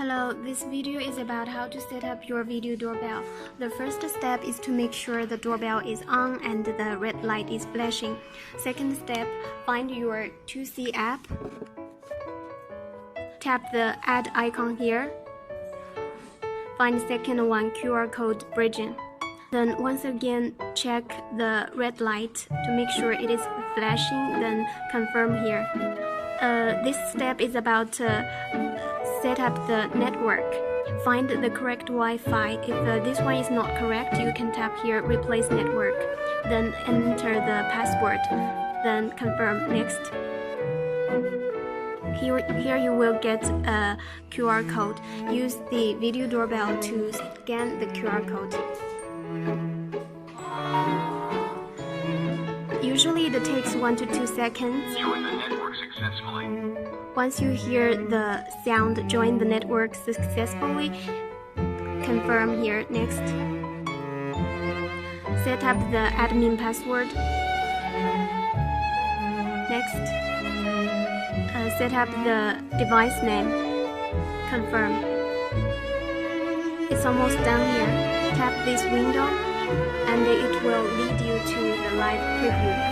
Hello, this video is about how to set up your video doorbell. The first step is to make sure the doorbell is on and the red light is flashing. Second step, find your 2C app. Tap the add icon here. Find second one, QR code bridging. Then once again, check the red light to make sure it is flashing, then confirm here. This step is about set up the network. Find the correct Wi-Fi. If this one is not correct, you can tap here replace network. Then enter the password. Then confirm next. Here you will get a QR code. Use the video doorbell to scan the QR code. Usually it takes 1 to 2 seconds. Join the network successfully. Once you hear the sound join the network successfully, confirm here next. Set up the admin password. Next. Set up the device name. Confirm. It's almost done here. Tap this window and it will lead you to the live preview.